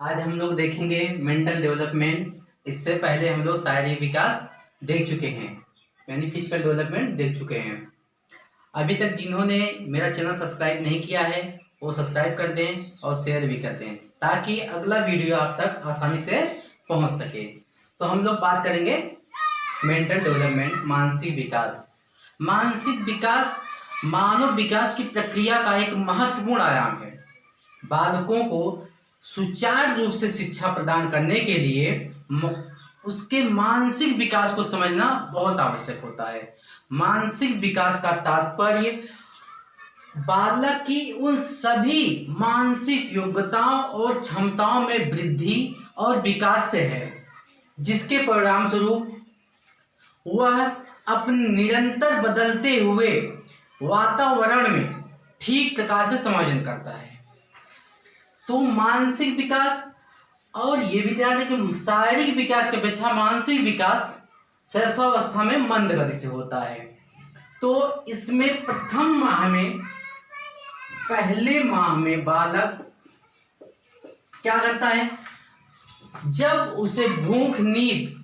आज हम लोग देखेंगे मेंटल डेवलपमेंट। इससे पहले हम लोग शारीरिक विकास देख चुके हैं, यानी फिजिकल डेवलपमेंट देख चुके हैं। अभी तक जिन्होंने मेरा चैनल सब्सक्राइब नहीं किया है वो सब्सक्राइब कर दें और शेयर भी कर दें ताकि अगला वीडियो आप तक आसानी से पहुंच सके। तो हम लोग बात करेंगे मेंटल डेवलपमेंट, मानसिक विकास। मानसिक विकास मानव विकास की प्रक्रिया का एक महत्वपूर्ण आयाम है। बालकों को सुचारू रूप से शिक्षा प्रदान करने के लिए उसके मानसिक विकास को समझना बहुत आवश्यक होता है। मानसिक विकास का तात्पर्य बालक की उन सभी मानसिक योग्यताओं और क्षमताओं में वृद्धि और विकास से है जिसके परिणाम स्वरूप वह अपने निरंतर बदलते हुए वातावरण में ठीक प्रकार से समायोजन करता है। तो मानसिक विकास और ये भी ध्यान रखें कि शारीरिक विकास की अपेक्षा मानसिक विकास शैशवावस्था में मंद गति से होता है। तो इसमें पहले माह में बालक क्या करता है, जब उसे भूख नींद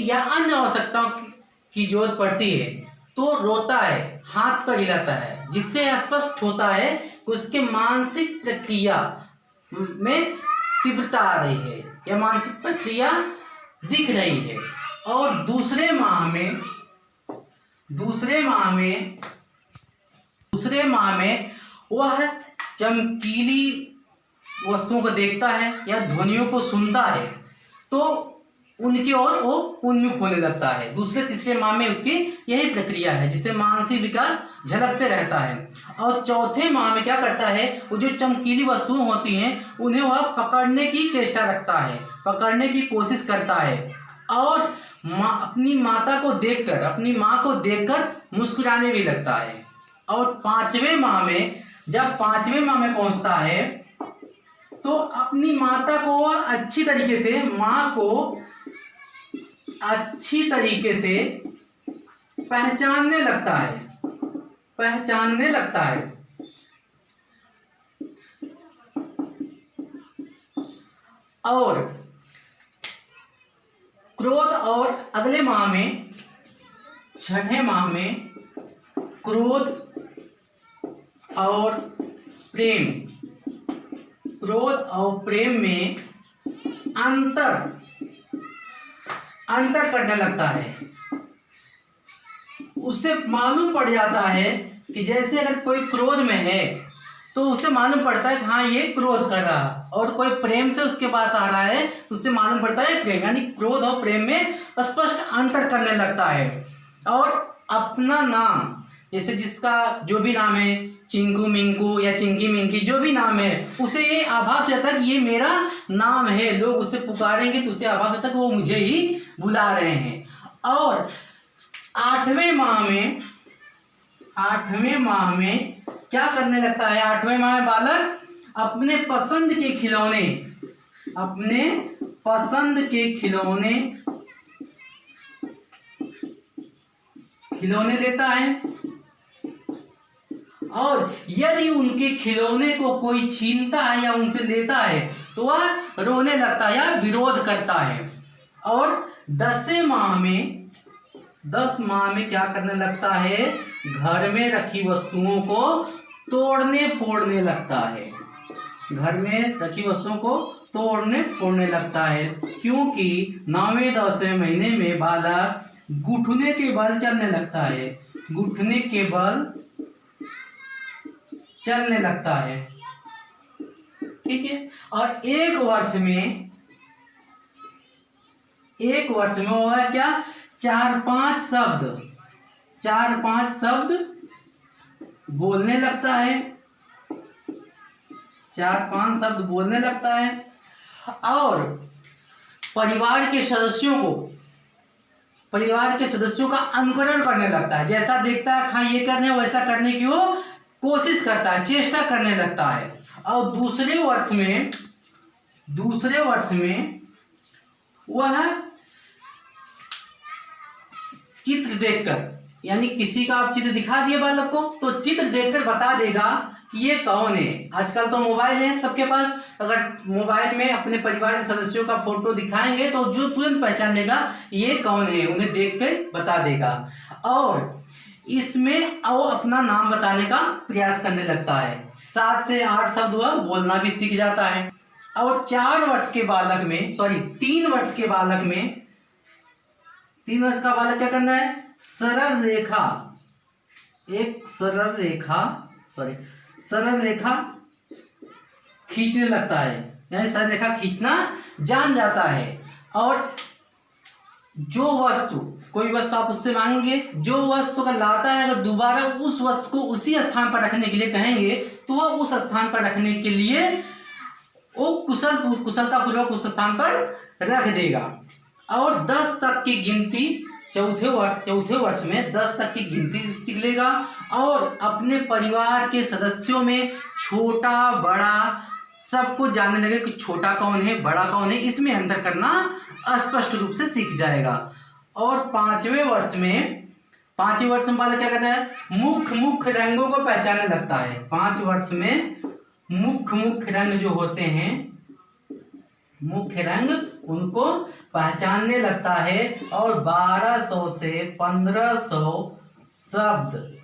या अन्य आवश्यकताओं की जरूरत पड़ती है तो रोता है, हाथ पर हिलाता है, जिससे स्पष्ट होता है कि उसके मानसिक प्रक्रिया में तीव्रता आ रही है या मानसिक प्रक्रिया दिख रही है। और दूसरे माह में वह चमकीली वस्तुओं को देखता है या ध्वनियों को सुनता है तो उनकी ओर वो उन्मुख होने लगता है। दूसरे तीसरे माह में उसकी यही प्रक्रिया है जिससे मानसिक विकास झलकते रहता है। और चौथे माह में क्या करता है, वो जो चमकीली वस्तुएं होती हैं उन्हें वह पकड़ने की चेष्टा रखता है, पकड़ने की कोशिश करता है और अपनी माँ को देखकर मुस्कुराने भी लगता है। और जब पांचवें माह में पहुंचता है तो अपनी माता को अच्छी तरीके से पहचानने लगता है। और क्रोध, और अगले माह में छठे माह में क्रोध और प्रेम में अंतर करने लगता है। उसे मालूम पड़ जाता है कि जैसे अगर कोई क्रोध में है तो उसे मालूम पड़ता है कि हाँ ये क्रोध कर रहा, और कोई प्रेम से उसके पास आ रहा है तो उसे मालूम पड़ता है प्रेम, यानी क्रोध और प्रेम में स्पष्ट अंतर करने लगता है। और अपना नाम, जैसे जिसका जो भी नाम है, चिंकू मिंकू या चिंकी मिंकी, जो भी नाम है, उसे ये आभास रहता है कि ये मेरा नाम है, लोग उसे पुकारेंगे तो उसे आभास रहता है कि वो मुझे ही बुला रहे हैं। और आठवें माह में क्या करने लगता है, आठवें माह में बालक अपने पसंद के खिलौने लेता है। और यदि उनके खिलौने को कोई छीनता है या उनसे लेता है तो वह रोने लगता है या विरोध करता है। और 10 माह में क्या करने लगता है, घर में रखी वस्तुओं को तोड़ने फोड़ने लगता है, क्योंकि 9वें-10वें महीने में बालक घुटने के बल चलने लगता है। ठीक है। और एक वर्ष में वो है क्या, 4-5 शब्द बोलने लगता है। और परिवार के सदस्यों का अनुकरण करने लगता है। जैसा देखता है हाँ ये करने वैसा करने की वो कोशिश करता है, चेष्टा करने लगता है। और दूसरे वर्ष में वह चित्र देखकर, यानी किसी का आप चित्र दिखा दिए बालक को तो चित्र देखकर बता देगा कि ये कौन है। आजकल तो मोबाइल है सबके पास, अगर मोबाइल में अपने परिवार के सदस्यों का फोटो दिखाएंगे तो जो तुरंत पहचान लेगा ये कौन है, उन्हें देख के बता देगा। और इसमें वो अपना नाम बताने का प्रयास करने लगता है, 7 से 8 शब्द वह बोलना भी सीख जाता है। और 4 वर्ष के बालक में, सॉरी 3 वर्ष के बालक में, 3 वर्ष का बालक क्या करना है, सरल रेखा, एक सरल रेखा खींचने लगता है, यानी सरल रेखा खींचना जान जाता है। और जो वस्तु, कोई वस्तु आप उससे मांगेंगे, जो वस्तु का लाता है, अगर दोबारा उस वस्तु को उसी स्थान पर रखने के लिए कहेंगे तो वह उस स्थान पर रखने के लिए वो कुशलतापूर्वक उस स्थान पर रख देगा। और 10 तक की गिनती चौथे वर्ष में 10 तक की गिनती सीख लेगा। और अपने परिवार के सदस्यों में छोटा बड़ा सबको जानने लगे कि छोटा कौन है बड़ा कौन है, इसमें अंतर करना स्पष्ट रूप से सीख जाएगा। और 5वें वर्ष में बालक क्या करता है, मुख्य रंगों को पहचानने लगता है। 5 वर्ष में मुख्य रंग जो होते हैं, मुख्य रंग उनको पहचानने लगता है। और 1200 से 1500 शब्द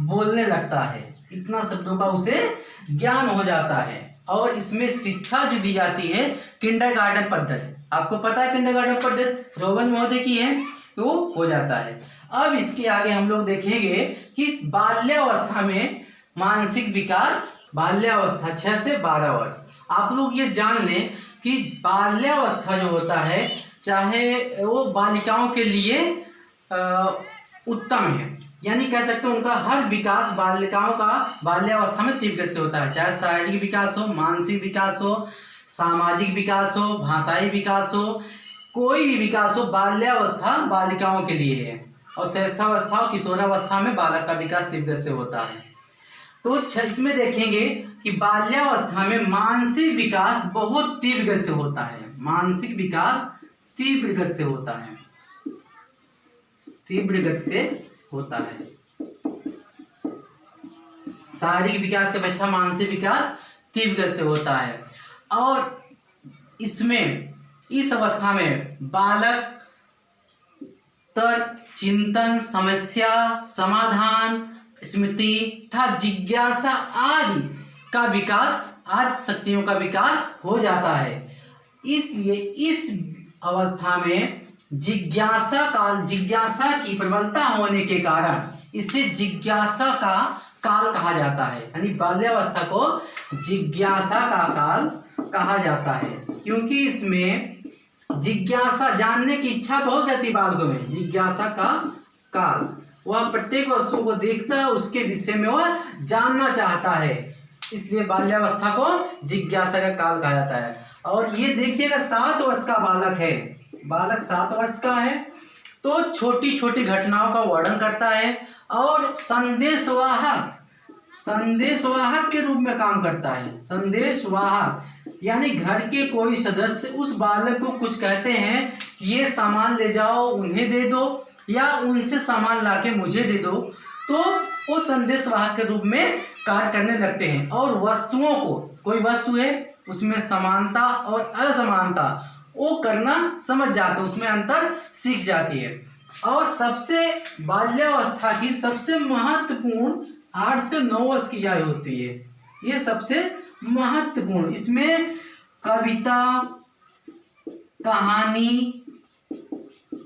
बोलने लगता है, इतना शब्दों का उसे ज्ञान हो जाता है। और इसमें शिक्षा जो दी जाती है किंडरगार्टन पद्धति, आपको पता है किंडरगार्टन पद्धति रोवन महोदय की है, वो हो जाता है। अब इसके आगे हम लोग देखेंगे कि बाल्यावस्था में मानसिक विकास, बाल्यावस्था 6 से 12 वर्ष। आप लोग ये जान लें कि बाल्यावस्था जो होता है, चाहे वो बालिकाओं के लिए उत्तम है, यानी कह सकते हैं उनका हर विकास बालिकाओं का बाल्यावस्था में तीव्र गति से होता है, चाहे शारीरिक विकास हो, मानसिक विकास हो, सामाजिक विकास हो, भाषाई विकास हो, कोई भी विकास हो, बाल्यावस्था बालिकाओं के लिए है। और शैशवावस्था और किशोरावस्था में बालक का विकास तीव्र गति से होता है। तो इसमें देखेंगे कि बाल्यावस्था में मानसिक विकास बहुत तीव्र गति से होता है, मानसिक विकास तीव्र गति से होता है, तीव्र गति से होता है। शारीरिक विकास की अपेक्षा मानसिक विकास तीव्र गति से होता है। और इसमें इस अवस्था में बालक तर्क, चिंतन, समस्या समाधान, स्मृति तथा जिज्ञासा आदि का विकास, आदि शक्तियों का विकास हो जाता है। इसलिए इस अवस्था में जिज्ञासा की प्रबलता होने के कारण इसे जिज्ञासा का काल कहा जाता है, यानी बाल्यावस्था को जिज्ञासा का काल कहा जाता है, क्योंकि इसमें जिज्ञासा, जानने की इच्छा बहुत रहती है बालकों में। जिज्ञासा का काल, वह प्रत्येक वस्तु को देखता है, उसके विषय में वह जानना चाहता है, इसलिए बाल्यावस्था को जिज्ञासा का काल कहा जाता है। और ये देखिएगा 7 वर्ष का बालक है, बालक 7 वर्ष का है, तो छोटी छोटी घटनाओं का वर्णन करता है और संदेशवाहक के रूप में काम करता है। संदेशवाहक यानी घर के कोई सदस्य उस बालक को कुछ कहते हैं कि ये सामान ले जाओ, उन्हें दे दो, या उनसे सामान लाके मुझे दे दो, तो वो संदेशवाहक के रूप में कार्य करने लगते हैं। और वस्तुओं को, कोई वस्तु है उसमें समानता और असमानता वो करना समझ जाते, उसमें अंतर सीख जाती है। और सबसे बाल्यावस्था की सबसे महत्वपूर्ण 8 से 9 वर्ष की आयु होती है, ये सबसे महत्वपूर्ण। इसमें कविता, कहानी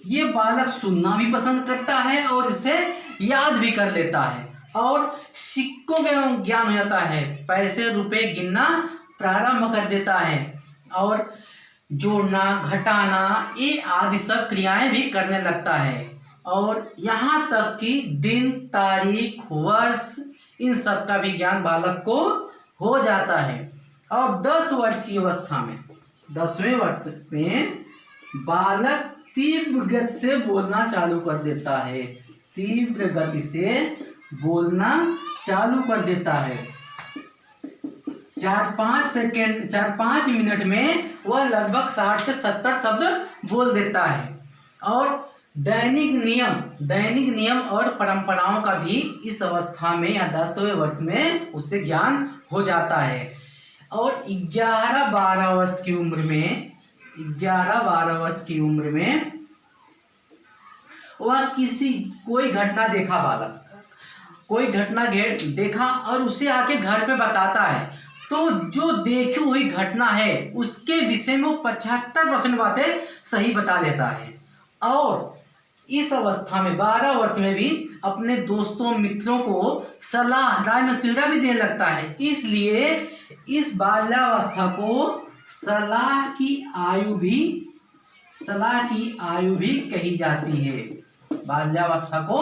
ये बालक सुनना भी पसंद करता है और इसे याद भी कर लेता है। और सिक्कों का ज्ञान हो जाता है, पैसे रुपए गिनना प्रारंभ कर देता है, और जोड़ना, घटाना ये आदि सब क्रियाएं भी करने लगता है। और यहाँ तक कि दिन, तारीख, वर्ष इन सब का भी ज्ञान बालक को हो जाता है। और 10 वर्ष की अवस्था में, 10वें वर्ष में बालक तीव्र गति से बोलना चालू कर देता है, तीव्र गति से बोलना चालू कर देता है। 4-5 मिनट में वह लगभग 60 से 70 शब्द बोल देता है। और दैनिक नियम और परंपराओं का भी इस अवस्था में या 10वें वर्ष में उससे ज्ञान हो जाता है। और 11-12 वर्ष की उम्र में 11-12 वर्ष की उम्र में वह कोई घटना देखा, बालक कोई घटना देखा और उसे आके घर पे बताता है, तो जो देखी हुई घटना है उसके विषय में वो 75% बातें सही बता लेता है। और इस अवस्था में 12 वर्ष में भी अपने दोस्तों मित्रों को सलाह राय मशविरा भी देने लगता है। इसलिए इस बाल्यावस्था को सलाह की आयु भी कही जाती है। बाल्यावस्था को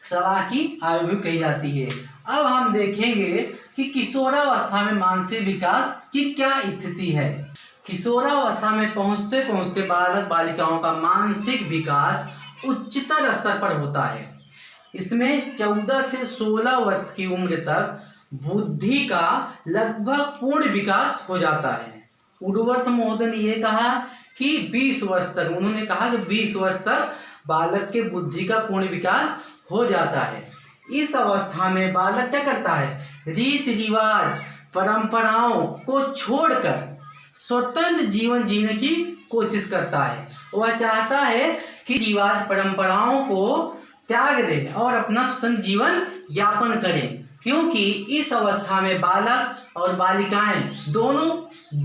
सलाह की आयु भी कही जाती है। अब हम देखेंगे कि किशोरावस्था में मानसिक विकास की क्या स्थिति है। किशोरावस्था में पहुंचते पहुंचते बालक बालिकाओं का मानसिक विकास उच्चतर स्तर पर होता है। इसमें 14 से 16 वर्ष की उम्र तक बुद्धि का लगभग पूर्ण विकास हो जाता है। उडवर्थ महोदय ने यह कहा कि 20 वर्ष तक, उन्होंने कहा कि 20 वर्ष तक बालक के बुद्धि का पूर्ण विकास हो जाता है। इस अवस्था में बालक क्या करता है, रीति रिवाज परंपराओं को छोड़कर स्वतंत्र जीवन जीने की कोशिश करता है। वह चाहता है कि रिवाज परंपराओं को त्याग दें और अपना स्वतंत्र जीवन यापन करें, क्योंकि इस अवस्था में बालक और बालिकाएं दोनों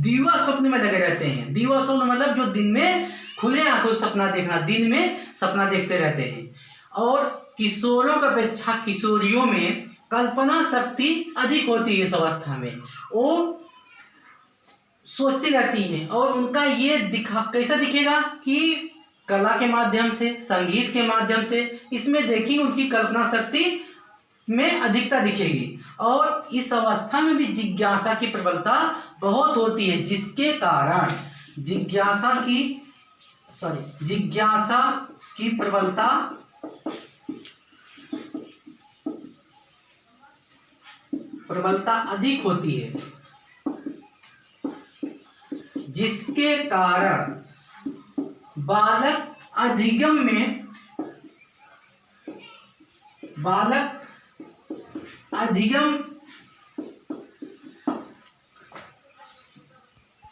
दीवा स्वप्न में लगे रहते हैं। दीवा स्वप्न मतलब जो दिन में खुले आंखों सपना देखना, दिन में सपना देखते रहते हैं। और किशोरों की अपेक्षा किशोरियों में कल्पना शक्ति अधिक होती है। इस अवस्था में वो सोचती रहती हैं और उनका ये कैसा दिखेगा कि कला के माध्यम से, संगीत के माध्यम से। इसमें देखिए उनकी कल्पना शक्ति में अधिकता दिखेगी। और इस अवस्था में भी जिज्ञासा की प्रबलता बहुत होती है, जिसके कारण जिज्ञासा की प्रबलता अधिक होती है, जिसके कारण बालक अधिगम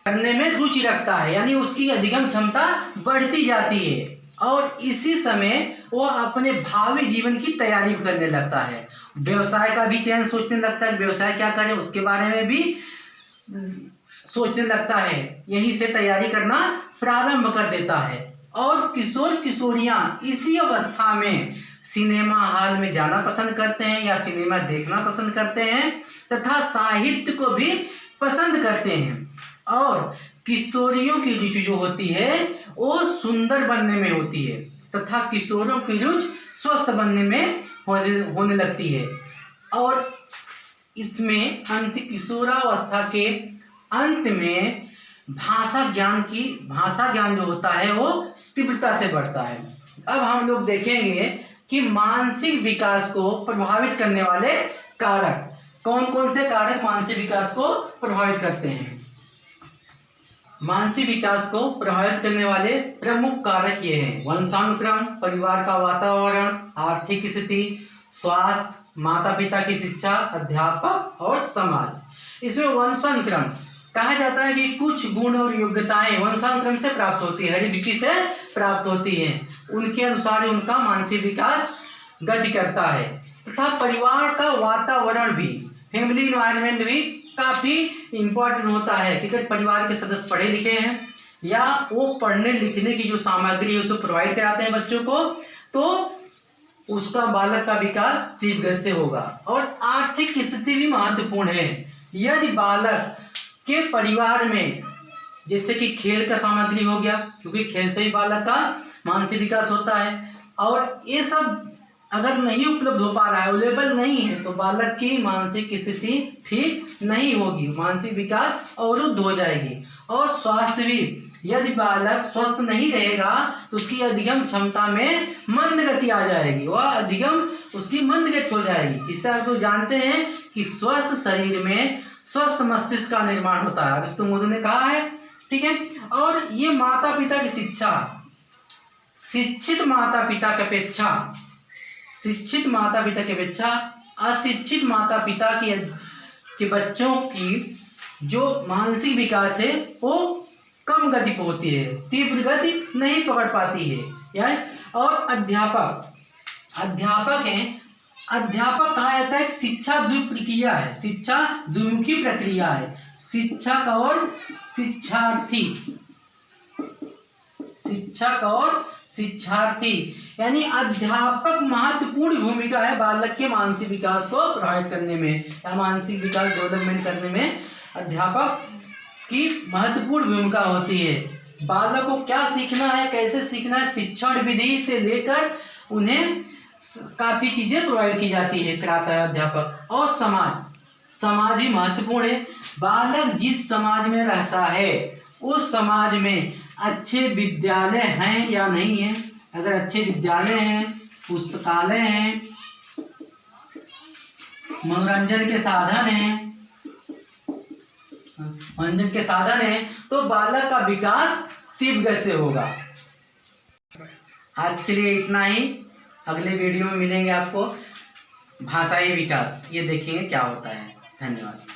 करने में रुचि रखता है, यानी उसकी अधिगम क्षमता बढ़ती जाती है। और इसी समय वो अपने भावी जीवन की तैयारी करने लगता है। व्यवसाय का भी चयन सोचने लगता है, व्यवसाय क्या करे उसके बारे में भी सोचने लगता है। यही से तैयारी करना प्रारंभ कर देता है। और किशोर किशोरियां इसी अवस्था में सिनेमा हॉल में जाना पसंद करते हैं या सिनेमा देखना पसंद करते हैं तथा साहित्य को भी पसंद करते हैं। और किशोरियों की रुचि जो होती है वो सुंदर बनने में होती है तथा किशोरों की रुचि स्वस्थ बनने में होने लगती है। और इसमें किशोरावस्था के अंत में भाषा ज्ञान जो होता है वो तीव्रता से बढ़ता है। अब हम लोग देखेंगे कि मानसिक विकास को प्रभावित करने वाले कारक कौन कौन से कारक मानसिक विकास को प्रभावित करते हैं। मानसिक विकास को प्रभावित करने वाले प्रमुख कारक ये हैं: वंशानुक्रम, परिवार का वातावरण, आर्थिक स्थिति, स्वास्थ्य, माता पिता की शिक्षा, अध्यापक और समाज। इसमें वंशानुक्रम कहा जाता है कि कुछ गुण और योग्यताएं वंशानुक्रम से प्राप्त होती है, हेरिडिटी से प्राप्त होती हैं। उनके अनुसार उनका मानसिक विकास गति करता है। तथा परिवार का वातावरण भी, फैमिली इन्वायरमेंट भी काफी इम्पोर्टेंट होता है कि अगर परिवार के सदस्य पढ़े लिखे हैं या वो पढ़ने लिखने की जो सामग्री है उसे प्रोवाइड कराते हैं बच्चों को, तो उसका बालक का विकास तीव्र गति से होगा। और आर्थिक स्थिति भी महत्वपूर्ण है। यदि बालक के परिवार में जैसे कि खेल का सामग्री हो गया, क्योंकि खेल से ही बालक का मानसिक विकास होता है, और ये सब अगर नहीं उपलब्ध हो पा रहा है, अवेलेबल नहीं है, तो बालक की मानसिक स्थिति ठीक नहीं होगी, मानसिक विकास अवरुद्ध हो जाएगी। और स्वास्थ्य भी, यदि बालक स्वस्थ नहीं रहेगा तो उसकी अधिगम क्षमता में मंद गति आ जाएगी, वह अधिगम उसकी मंद गति हो जाएगी। इससे आप लोग जानते हैं कि स्वस्थ शरीर में स्वस्थ मस्तिष्क का निर्माण होता है, अरिस्टो ने कहा है, ठीक है। और ये माता पिता की शिक्षा शिक्षित माता पिता की अपेक्षा अशिक्षित माता पिता के बच्चों की जो मानसिक विकास है वो कम गति पर होती है, तीव्र गति नहीं पकड़ पाती है। और अध्यापक कहा जाता है शिक्षा द्विप्रक्रिया है, शिक्षा द्विमुखी प्रक्रिया है। शिक्षक और शिक्षार्थी यानी अध्यापक महत्वपूर्ण भूमिका है बालक के मानसिक विकास को प्रभावित करने में या मानसिक विकास डेवलपमेंट करने में अध्यापक की महत्वपूर्ण भूमिका होती है। बालक को क्या सीखना है, कैसे सीखना है, शिक्षण विधि से लेकर उन्हें काफी चीजें प्रोवाइड की जाती है, कराता है अध्यापक। और समाज ही महत्वपूर्ण है। बालक जिस समाज में रहता है उस समाज में अच्छे विद्यालय हैं या नहीं है। अगर अच्छे विद्यालय हैं, पुस्तकालय हैं, मनोरंजन के साधन हैं, तो बालक का विकास तीव्र गति से होगा। आज के लिए इतना ही। अगले वीडियो में मिलेंगे आपको भाषाई विकास, ये देखेंगे क्या होता है। धन्यवाद।